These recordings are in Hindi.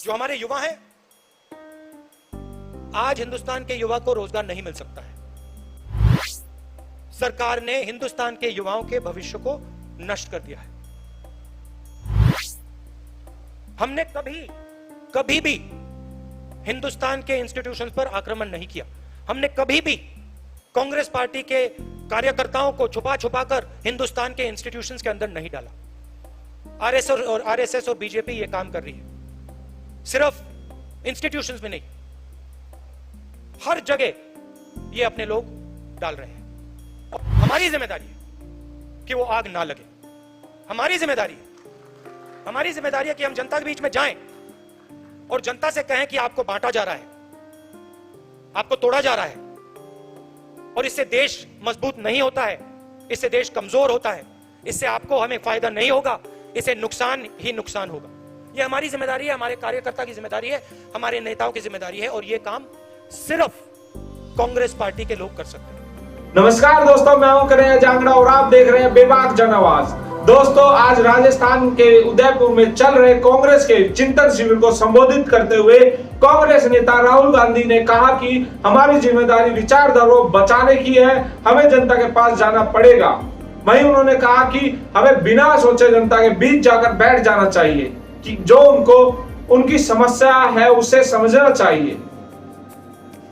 जो हमारे युवा हैं, आज हिंदुस्तान के युवा को रोजगार नहीं मिल सकता है। सरकार ने हिंदुस्तान के युवाओं के भविष्य को नष्ट कर दिया है। हमने कभी भी हिंदुस्तान के इंस्टीट्यूशंस पर आक्रमण नहीं किया। हमने कभी भी कांग्रेस पार्टी के कार्यकर्ताओं को छुपा कर हिंदुस्तान के इंस्टीट्यूशंस के अंदर नहीं डाला। आरएसएस और बीजेपी ये काम कर रही है, सिर्फ इंस्टीट्यूशंस में नहीं, हर जगह ये अपने लोग डाल रहे हैं। और हमारी जिम्मेदारी है कि वो आग ना लगे। हमारी जिम्मेदारी है कि हम जनता के बीच में जाएं और जनता से कहें कि आपको बांटा जा रहा है, आपको तोड़ा जा रहा है, और इससे देश मजबूत नहीं होता है, इससे देश कमजोर होता है, इससे आपको हमें फायदा नहीं होगा, इससे नुकसान ही नुकसान होगा। ये हमारी जिम्मेदारी है, हमारे कार्यकर्ता की जिम्मेदारी है, हमारे नेताओं की जिम्मेदारी है, और ये काम सिर्फ कांग्रेस पार्टी के लोग कर सकते हैं। नमस्कार दोस्तों, मैं हूं कन्हैया जांगड़ा और आप देख रहे हैं बेबाक जन आवाज। दोस्तों, आज राजस्थान के उदयपुर में चल रहे कांग्रेस के चिंतन शिविर को संबोधित करते हुए कांग्रेस नेता राहुल गांधी ने कहा कि हमारी जिम्मेदारी विचारधारा को बचाने की है, हमें जनता के पास जाना पड़ेगा। वहीं उन्होंने कहा कि हमें बिना सोचे जनता के बीच जाकर बैठ जाना चाहिए कि जो उनकी समस्या है उसे समझना चाहिए।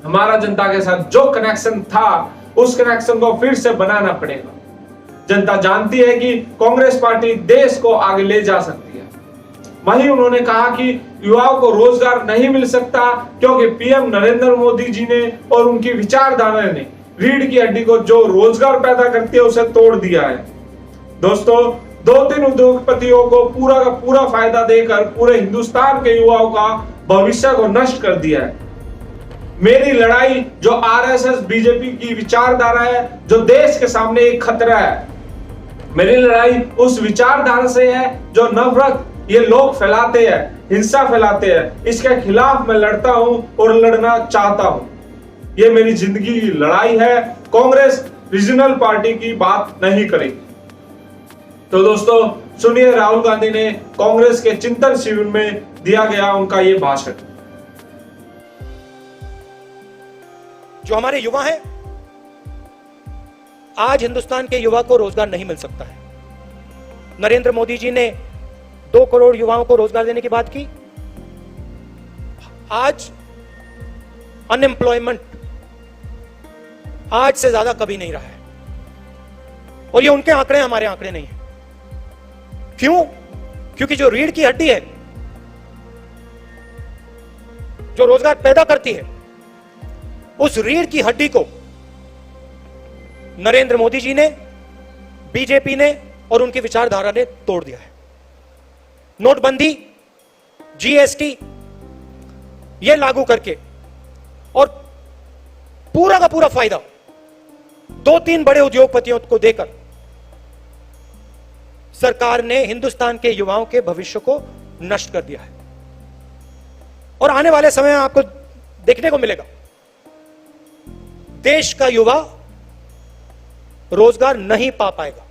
हमारा जनता के साथ जो कनेक्शन था उस कनेक्शन को फिर से बनाना पड़ेगा। जनता जानती है कि कांग्रेस पार्टी देश को आगे ले जा सकती है। वहीं उन्होंने कहा कि युवाओं को रोजगार नहीं मिल सकता क्योंकि पीएम नरेंद्र मोदी जी ने और उनकी विचारधारा ने रीढ़ की हड्डी को जो रोजगार पैदा करती है उसे तोड़ दिया है। दोस्तों, 2-3 उद्योगपतियों को पूरा का पूरा फायदा देकर पूरे हिंदुस्तान के युवाओं का भविष्य को नष्ट कर दिया है। मेरी लड़ाई जो आरएसएस बीजेपी की विचारधारा है, जो देश के सामने एक खतरा है, मेरी लड़ाई उस विचारधारा से है जो नफरत ये लोग फैलाते हैं, हिंसा फैलाते हैं। इसके खिलाफ मैं लड़ता हूं और लड़ना चाहता हूं। ये मेरी जिंदगी की लड़ाई है। कांग्रेस रीजनल पार्टी की बात नहीं करेगी। तो दोस्तों, सुनिए राहुल गांधी ने कांग्रेस के चिंतन शिविर में दिया गया उनका ये भाषण। जो हमारे युवा हैं, आज हिंदुस्तान के युवा को रोजगार नहीं मिल सकता है। नरेंद्र मोदी जी ने 2 करोड़ युवाओं को रोजगार देने की बात की। आज अनएम्प्लॉयमेंट आज से ज्यादा कभी नहीं रहा है, और ये उनके आंकड़े, हमारे आंकड़े नहीं है। क्यों? क्योंकि जो रीढ़ की हड्डी है, जो रोजगार पैदा करती है, उस रीढ़ की हड्डी को नरेंद्र मोदी जी ने, बीजेपी ने और उनकी विचारधारा ने तोड़ दिया है। नोटबंदी, जीएसटी ये लागू करके और पूरा का पूरा फायदा 2-3 बड़े उद्योगपतियों को देकर सरकार ने हिंदुस्तान के युवाओं के भविष्य को नष्ट कर दिया है। और आने वाले समय में आपको देखने को मिलेगा, देश का युवा रोजगार नहीं पा पाएगा।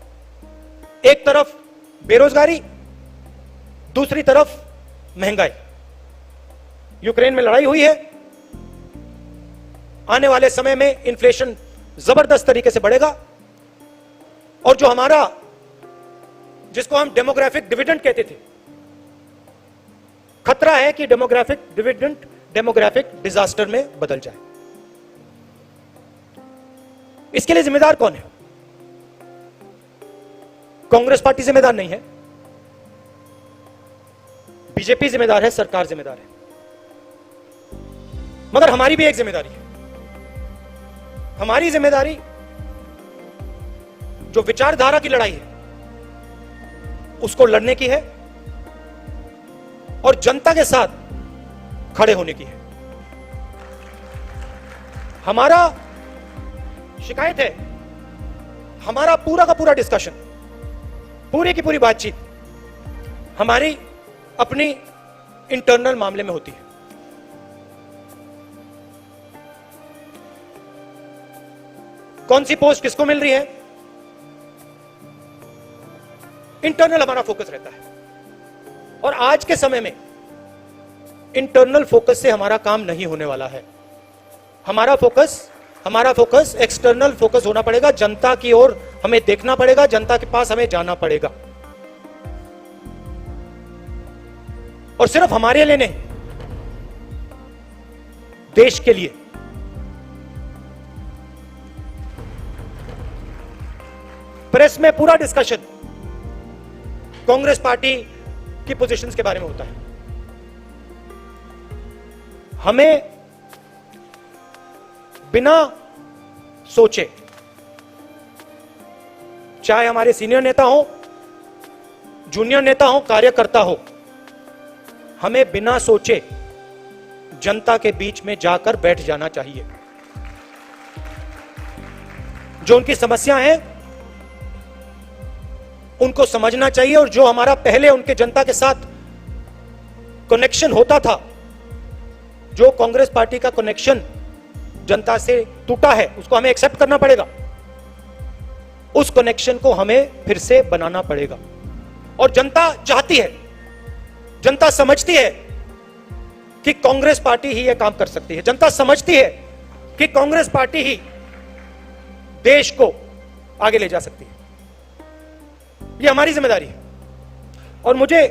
एक तरफ बेरोजगारी, दूसरी तरफ महंगाई। यूक्रेन में लड़ाई हुई है, आने वाले समय में इन्फ्लेशन जबरदस्त तरीके से बढ़ेगा, और जो हमारा, जिसको हम डेमोग्राफिक डिविडेंड कहते थे, खतरा है कि डेमोग्राफिक डिविडेंड डेमोग्राफिक डिजास्टर में बदल जाए। इसके लिए जिम्मेदार कौन है? कांग्रेस पार्टी जिम्मेदार नहीं है, बीजेपी जिम्मेदार है, सरकार जिम्मेदार है, मगर हमारी भी एक जिम्मेदारी है। हमारी जिम्मेदारी जो विचारधारा की लड़ाई है उसको लड़ने की है और जनता के साथ खड़े होने की है। हमारा शिकायत है, हमारा पूरा का पूरा डिस्कशन, पूरी की पूरी बातचीत हमारी अपनी इंटरनल मामले में होती है। कौन सी पोस्ट किसको मिल रही है, इंटरनल हमारा फोकस रहता है। और आज के समय में इंटरनल फोकस से हमारा काम नहीं होने वाला है। हमारा फोकस एक्सटर्नल फोकस होना पड़ेगा। जनता की ओर हमें देखना पड़ेगा, जनता के पास हमें जाना पड़ेगा, और सिर्फ हमारे लिए नहीं, देश के लिए। प्रेस में पूरा डिस्कशन कांग्रेस पार्टी की पोजीशंस के बारे में होता है। हमें बिना सोचे, चाहे हमारे सीनियर नेता हो, जूनियर नेता हो, कार्यकर्ता हो, हमें बिना सोचे जनता के बीच में जाकर बैठ जाना चाहिए। जो उनकी समस्या है उनको समझना चाहिए, और जो हमारा पहले उनके जनता के साथ कनेक्शन होता था, जो कांग्रेस पार्टी का कनेक्शन जनता से टूटा है, उसको हमें एक्सेप्ट करना पड़ेगा। उस कनेक्शन को हमें फिर से बनाना पड़ेगा। और जनता चाहती है, जनता समझती है कि कांग्रेस पार्टी ही यह काम कर सकती है। जनता समझती है कि कांग्रेस पार्टी ही देश को आगे ले जा सकती है। यह हमारी जिम्मेदारी है। और मुझे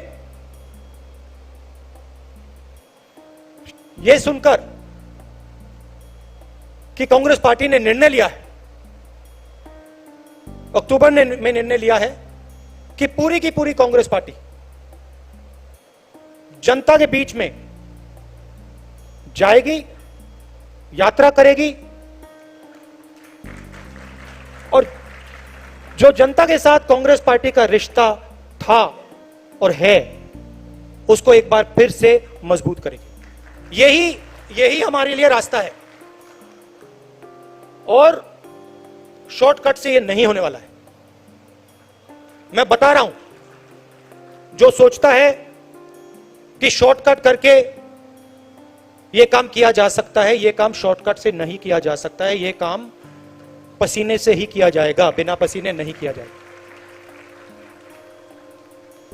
यह सुनकर कि कांग्रेस पार्टी ने निर्णय लिया है, अक्टूबर में निर्णय लिया है कि पूरी की पूरी कांग्रेस पार्टी जनता के बीच में जाएगी, यात्रा करेगी, और जो जनता के साथ कांग्रेस पार्टी का रिश्ता था और है, उसको एक बार फिर से मजबूत करेगी। यही हमारे लिए रास्ता है, और शॉर्टकट से यह नहीं होने वाला है। मैं बता रहा हूं, जो सोचता है कि शॉर्टकट करके यह काम किया जा सकता है, यह काम शॉर्टकट से नहीं किया जा सकता है। यह काम पसीने से ही किया जाएगा, बिना पसीने नहीं किया जाएगा।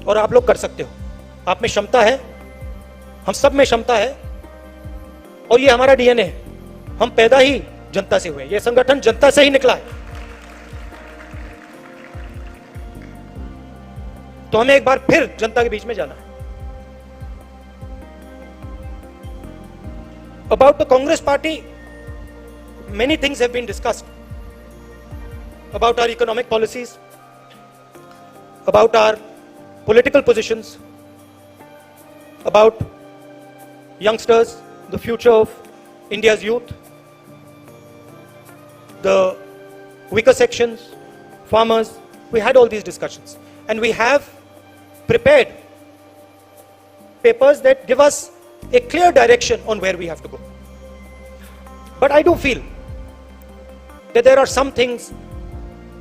और आप लोग कर सकते हो, आप में क्षमता है, हम सब में क्षमता है, और यह हमारा डीएनए है। हम पैदा ही जनता से हुए, यह संगठन जनता से ही निकला है। तो हमें एक बार फिर जनता के बीच में जाना है। About the Congress party, many things have been discussed. About our economic policies, about our political positions, about youngsters, the future of India's youth, the weaker sections, farmers. We had all these discussions, and we have prepared papers that give us a clear direction on where we have to go. But I do feel that there are some things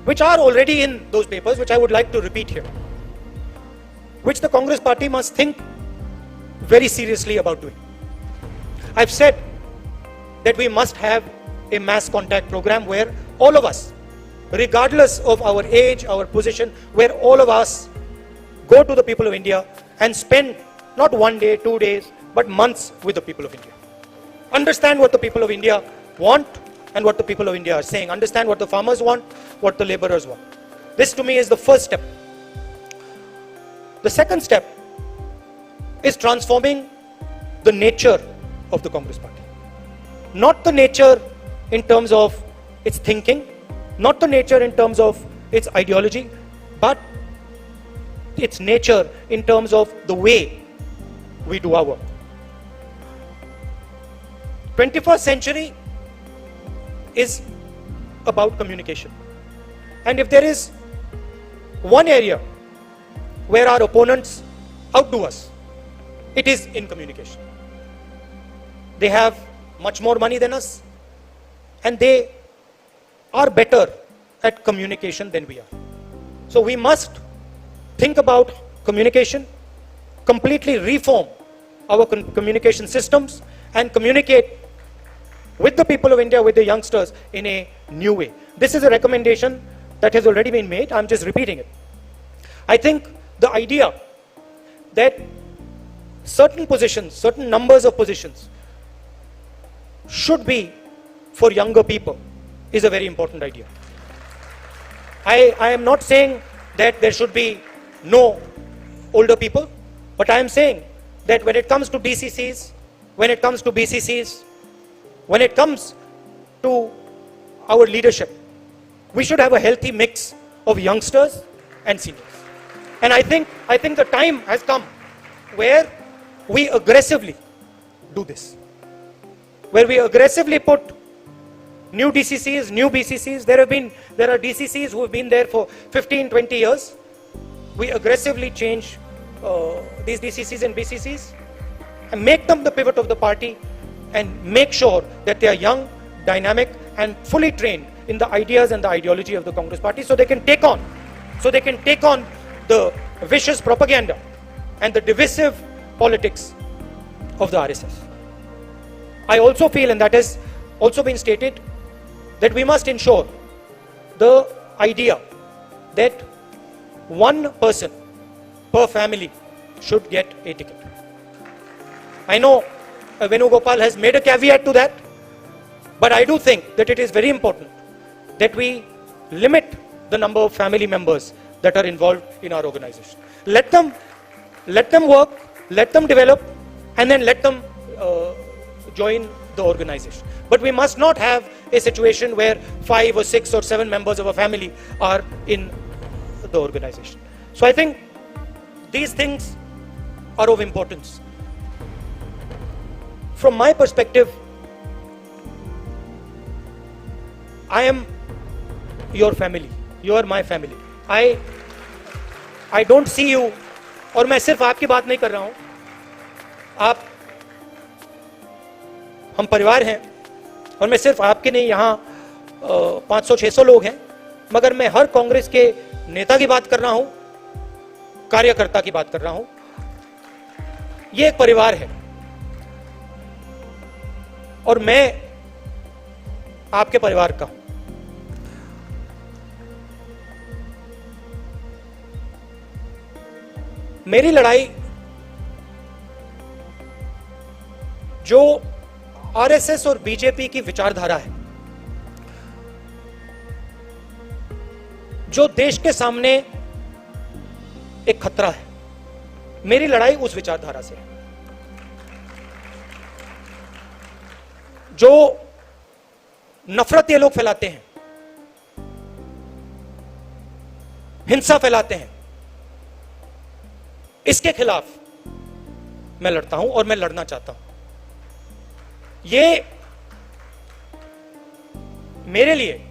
which are already in those papers, which I would like to repeat here, which the Congress party must think very seriously about doing. I've said that we must have a mass contact program where all of us, regardless of our age, our position, where all of us go to the people of India and spend not 1 day, 2 days, but months with the people of India. Understand what the people of India want and what the people of India are saying. Understand what the farmers want, what the laborers want. This to me is the first step. The second step is transforming the nature of the Congress party. Not the nature in terms of its thinking, not the nature in terms of its ideology, but its nature in terms of the way we do our work. 21st century is about communication. And if there is one area where our opponents outdo us, it is in communication. They have much more money than us, and they are better at communication than we are. So we must think about communication, completely reform our communication systems, and communicate with the people of India, with the youngsters, in a new way. This is a recommendation that has already been made. I'm just repeating it. I think the idea that certain positions, certain numbers of positions should be for younger people is a very important idea. I am not saying that there should be no older people, but I am saying that when it comes to DCCs, when it comes to BCCs, when it comes to our leadership, we should have a healthy mix of youngsters and seniors. And I think the time has come where we aggressively do this, where we aggressively put new DCCs, new BCCs. There are DCCs who have been there for 15, 20 years. We aggressively change these DCCs and BCCs and make them the pivot of the party and make sure that they are young, dynamic and fully trained in the ideas and the ideology of the Congress party, so they can take on the vicious propaganda and the divisive politics of the RSS. I also feel, and that has also been stated, that we must ensure the idea that one person per family should get a ticket. I know Venugopal has made a caveat to that, but I do think that it is very important that we limit the number of family members that are involved in our organization. Let them work, let them develop, and then let them join the organization. But we must not have a situation where 5 or 6 or 7 members of a family are in the organization. So I think these things are of importance. From my perspective, I am your family, you are my family. I don't see you, और मैं सिर्फ आपकी बात नहीं कर रहा हूं, आप, हम परिवार हैं, और मैं सिर्फ आपके नहीं, यहां 500-600 लोग हैं, मगर मैं हर कांग्रेस के नेता की बात कर रहा हूं, कार्यकर्ता की बात कर रहा हूं. ये एक परिवार है और मैं आपके परिवार का हूं. मेरी लड़ाई जो आरएसएस और बीजेपी की विचारधारा है, जो देश के सामने एक खतरा है, मेरी लड़ाई उस विचारधारा से है. जो नफरत ये लोग फैलाते हैं, हिंसा फैलाते हैं, इसके खिलाफ मैं लड़ता हूं और मैं लड़ना चाहता हूं. ये मेरे लिए,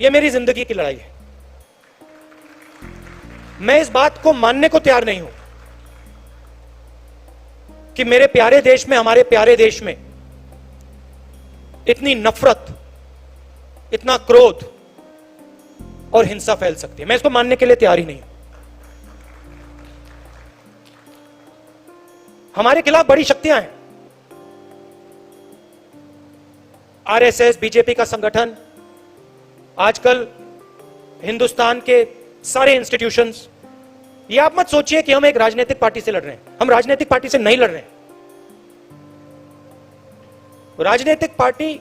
ये मेरी जिंदगी की लड़ाई है. मैं इस बात को मानने को तैयार नहीं हूं कि मेरे प्यारे देश में, हमारे प्यारे देश में इतनी नफरत, इतना क्रोध और हिंसा फैल सकती है. मैं इसको मानने के लिए तैयार ही नहीं हूं. हमारे खिलाफ बड़ी शक्तियां हैं. आरएसएस, बीजेपी का संगठन, आजकल हिंदुस्तान के सारे इंस्टीट्यूशंस. ये आप मत सोचिए कि हम एक राजनीतिक पार्टी से लड़ रहे हैं. हम राजनीतिक पार्टी से नहीं लड़ रहे हैं. राजनीतिक पार्टी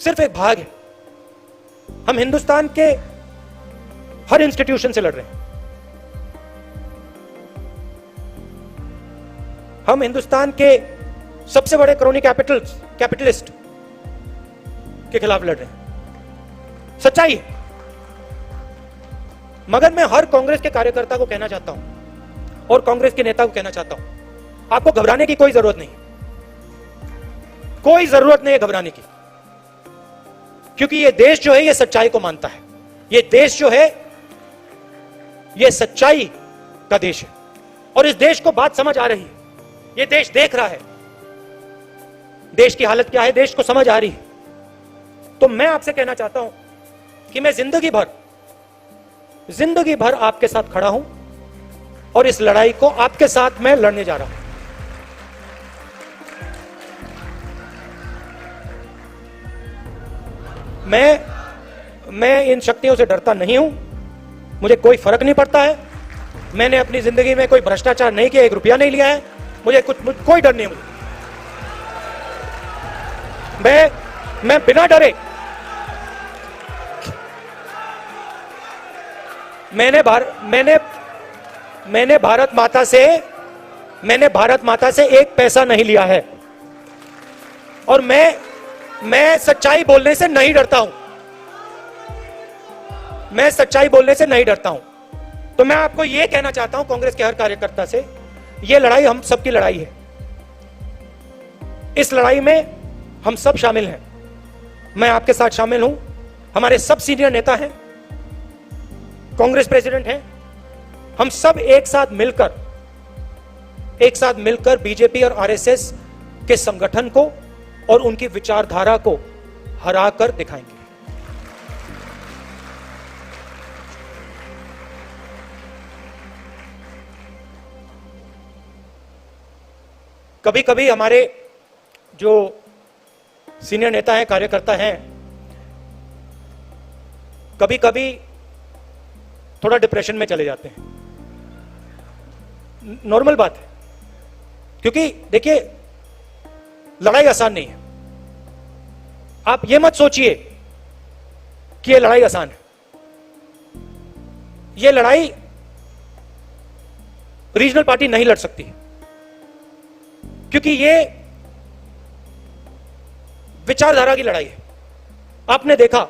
सिर्फ एक भाग है. हम हिंदुस्तान के हर इंस्टीट्यूशन से लड़ रहे हैं. हम हिंदुस्तान के सबसे बड़े क्रोनी कैपिटलिस्ट के खिलाफ लड़ रहे हैं. सच्चाई है. मगर मैं हर कांग्रेस के कार्यकर्ता को कहना चाहता हूं और कांग्रेस के नेता को कहना चाहता हूं, आपको घबराने की कोई जरूरत नहीं. कोई जरूरत नहीं है घबराने की, क्योंकि ये देश जो है ये सच्चाई को मानता है. ये देश जो है ये सच्चाई का देश है और इस देश को बात समझ आ रही है. ये देश देख रहा है देश की हालत क्या है, देश को समझ आ रही है. तो मैं आपसे कहना चाहता हूं कि मैं जिंदगी भर आपके साथ खड़ा हूं और इस लड़ाई को आपके साथ मैं लड़ने जा रहा हूं. मैं इन शक्तियों से डरता नहीं हूं. मुझे कोई फर्क नहीं पड़ता है मैंने अपनी जिंदगी में कोई भ्रष्टाचार नहीं किया, 1 रुपया नहीं लिया है, मुझे कोई डर नहीं है। मैं बिना डरे मैंने भारत माता से 1 पैसा नहीं लिया है, और मैं सच्चाई बोलने से नहीं डरता हूं। मैं सच्चाई बोलने से नहीं डरता हूं। तो मैं आपको यह कहना चाहता हूं कांग्रेस के हर कार्यकर्ता से, यह लड़ाई हम सबकी लड़ाई है। इस लड़ाई में हम सब शामिल हैं। मैं आपके साथ शामिल हूं। हमारे सब सीनियर नेता हैं, कांग्रेस प्रेसिडेंट हैं। हम सब एक साथ मिलकर बीजेपी और आरएसएस के संगठन को और उनकी विचारधारा को हराकर दिखाएंगे। कभी कभी हमारे जो सीनियर नेता हैं, कार्यकर्ता हैं, कभी कभी थोड़ा डिप्रेशन में चले जाते हैं। नॉर्मल बात है, क्योंकि देखिए लड़ाई आसान नहीं है। आप ये मत सोचिए कि ये लड़ाई आसान है। ये लड़ाई रीजनल पार्टी नहीं लड़ सकती, क्योंकि ये विचारधारा की लड़ाई है। आपने देखा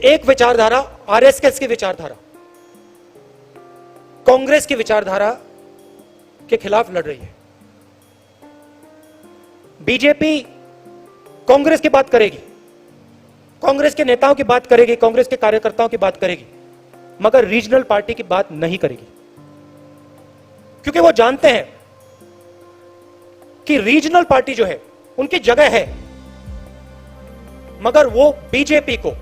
एक विचारधारा आरएसएस की विचारधारा कांग्रेस की विचारधारा के खिलाफ लड़ रही है। बीजेपी कांग्रेस की बात करेगी, कांग्रेस के नेताओं की बात करेगी, कांग्रेस के कार्यकर्ताओं की बात करेगी, मगर रीजनल पार्टी की बात नहीं करेगी, क्योंकि वो जानते हैं कि रीजनल पार्टी जो है उनकी जगह है, मगर वो बीजेपी को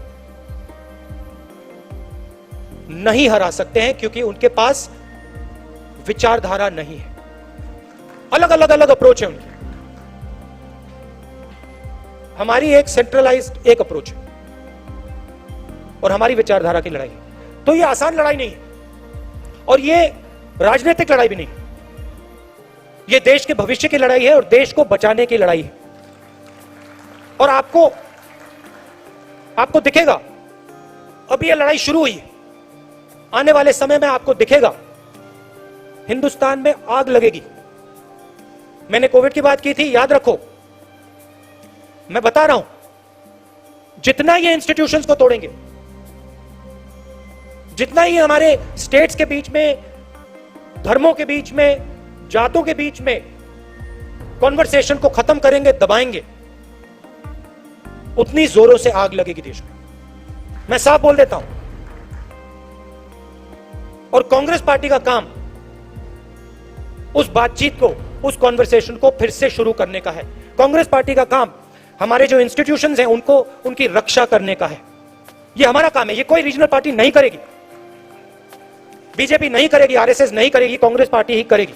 नहीं हरा सकते हैं, क्योंकि उनके पास विचारधारा नहीं है। अलग अप्रोच है उनकी। हमारी एक सेंट्रलाइज्ड एक अप्रोच है और हमारी विचारधारा की लड़ाई है। तो ये आसान लड़ाई नहीं है, और ये राजनीतिक लड़ाई भी नहीं। ये देश के भविष्य की लड़ाई है और देश को बचाने की लड़ाई है। और आपको दिखेगा, अभी ये लड़ाई शुरू हुई है, आने वाले समय में आपको दिखेगा हिंदुस्तान में आग लगेगी। मैंने कोविड की बात की थी, याद रखो। मैं बता रहा हूं, जितना ये इंस्टीट्यूशंस को तोड़ेंगे, जितना ही हमारे स्टेट्स के बीच में, धर्मों के बीच में, जातों के बीच में कॉन्वर्सेशन को खत्म करेंगे, दबाएंगे, उतनी जोरों से आग लगेगी देश में। मैं साफ बोल देता हूं। और कांग्रेस पार्टी का काम उस बातचीत को, उस कॉन्वर्सेशन को फिर से शुरू करने का है। कांग्रेस पार्टी का काम हमारे जो इंस्टीट्यूशंस हैं उनको, उनकी रक्षा करने का है। यह हमारा काम है। ये कोई रीजनल पार्टी नहीं करेगी, बीजेपी नहीं करेगी, आरएसएस नहीं करेगी, कांग्रेस पार्टी ही करेगी।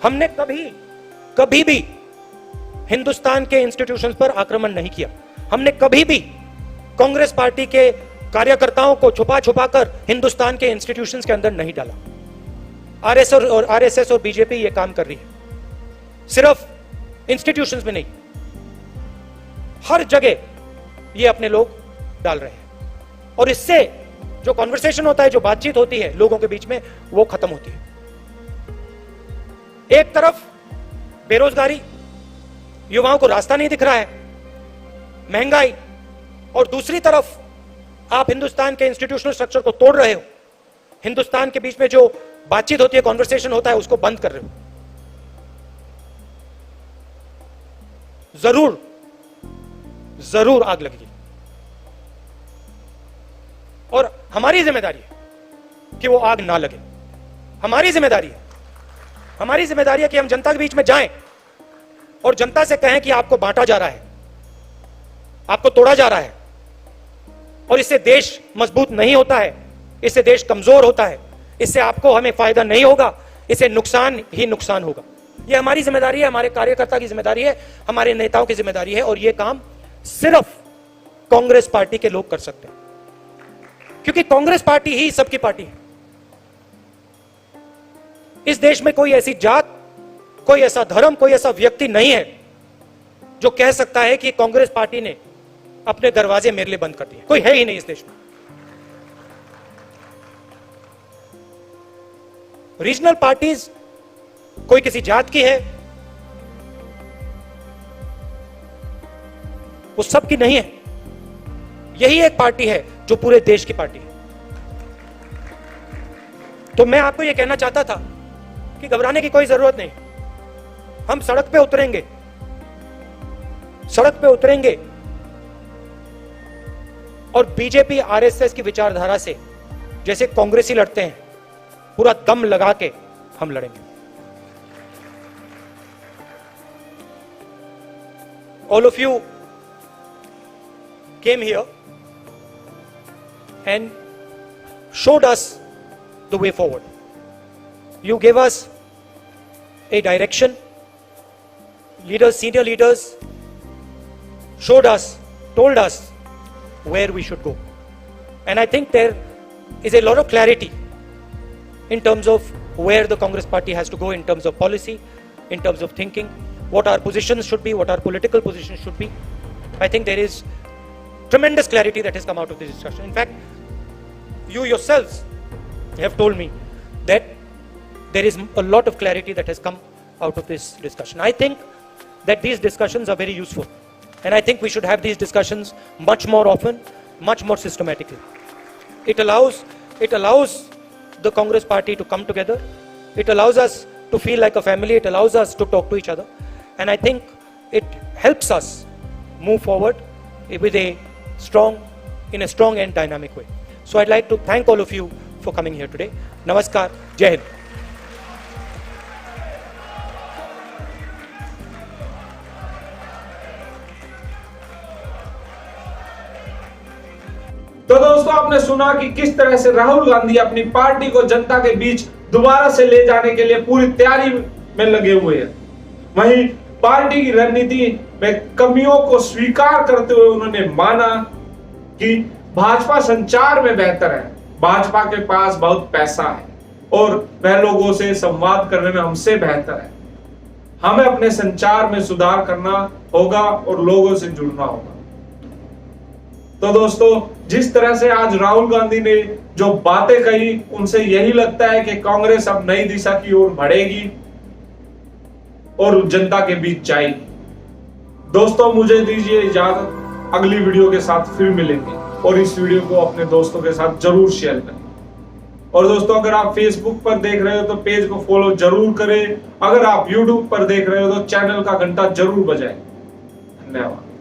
हमने कभी भी हिंदुस्तान के इंस्टीट्यूशंस पर आक्रमण नहीं किया। हमने कभी भी कांग्रेस पार्टी के कार्यकर्ताओं को छुपा कर हिंदुस्तान के इंस्टीट्यूशंस के अंदर नहीं डाला। आरएसएस और बीजेपी ये काम कर रही है, सिर्फ इंस्टीट्यूशंस में नहीं, हर जगह ये अपने लोग डाल रहे हैं। और इससे जो कॉन्वर्सेशन होता है, जो बातचीत होती है लोगों के बीच में, वो खत्म होती है। एक तरफ बेरोजगारी, युवाओं को रास्ता नहीं दिख रहा है, महंगाई, और दूसरी तरफ आप हिंदुस्तान के इंस्टीट्यूशनल स्ट्रक्चर को तोड़ रहे हो। हिंदुस्तान के बीच में जो बातचीत होती है, कॉन्वर्सेशन होता है, उसको बंद कर रहे हो। जरूर आग लगेगी। और हमारी जिम्मेदारी है कि वो आग ना लगे। हमारी जिम्मेदारी है कि हम जनता के बीच में जाएं और जनता से कहें कि आपको बांटा जा रहा है, आपको तोड़ा जा रहा है, और इससे देश मजबूत नहीं होता है, इससे देश कमजोर होता है, इससे आपको हमें फायदा नहीं होगा, इससे नुकसान ही नुकसान होगा। यह हमारी जिम्मेदारी है, हमारे कार्यकर्ता की जिम्मेदारी है, हमारे नेताओं की जिम्मेदारी है। और यह काम सिर्फ कांग्रेस पार्टी के लोग कर सकते हैं, क्योंकि कांग्रेस पार्टी ही सबकी पार्टी है। इस देश में कोई ऐसी जात, कोई ऐसा धर्म, कोई ऐसा व्यक्ति नहीं है जो कह सकता है कि कांग्रेस पार्टी ने अपने दरवाजे मेरे लिए बंद कर दिए। कोई है ही नहीं इस देश में। रीजनल पार्टीज कोई किसी जात की है, वो सबकी नहीं है। यही एक पार्टी है जो पूरे देश की पार्टी है। तो मैं आपको यह कहना चाहता था कि घबराने की कोई जरूरत नहीं। हम सड़क पे उतरेंगे, सड़क पे उतरेंगे और बीजेपी आरएसएस की विचारधारा से जैसे कांग्रेसी लड़ते हैं, पूरा दम लगा के हम लड़ेंगे। All of you came here and showed us the way forward. You gave us a direction. Leaders, senior leaders showed us, told us where we should go. And I think there is a lot of clarity in terms of where the Congress party has to go in terms of policy, in terms of thinking, what our positions should be, what our political positions should be. I think there is tremendous clarity that has come out of this discussion. In fact, you yourselves have told me that there is a lot of clarity that has come out of this discussion. I think that these discussions are very useful. And I think we should have these discussions much more often, much more systematically. It allows the Congress party to come together. It allows us to feel like a family. It allows us to talk to each other. And I think it helps us move forward with a strong and dynamic way. So I'd like to thank all of you for coming here today. Namaskar. Jai Hind. तो दोस्तों, आपने सुना कि किस तरह से राहुल गांधी अपनी पार्टी को जनता के बीच दोबारा से ले जाने के लिए पूरी तैयारी में लगे हुए हैं। वहीं पार्टी की रणनीति में कमियों को स्वीकार करते हुए उन्होंने माना कि भाजपा संचार में बेहतर है, भाजपा के पास बहुत पैसा है और वह लोगों से संवाद करने में हमसे बेहतर है। हमें अपने संचार में सुधार करना होगा और लोगों से जुड़ना होगा। तो दोस्तों, जिस तरह से आज राहुल गांधी ने जो बातें कही, उनसे यही लगता है कि कांग्रेस अब नई दिशा की ओर बढ़ेगी और जनता के बीच जाएगी। दोस्तों, मुझे दीजिए इजाजत, अगली वीडियो के साथ फिर मिलेंगे और इस वीडियो को अपने दोस्तों के साथ जरूर शेयर करें। और दोस्तों, अगर आप फेसबुक पर देख रहे हो तो पेज को फॉलो जरूर करें। अगर आप यूट्यूब पर देख रहे हो तो चैनल का घंटा जरूर बजाएं। धन्यवाद।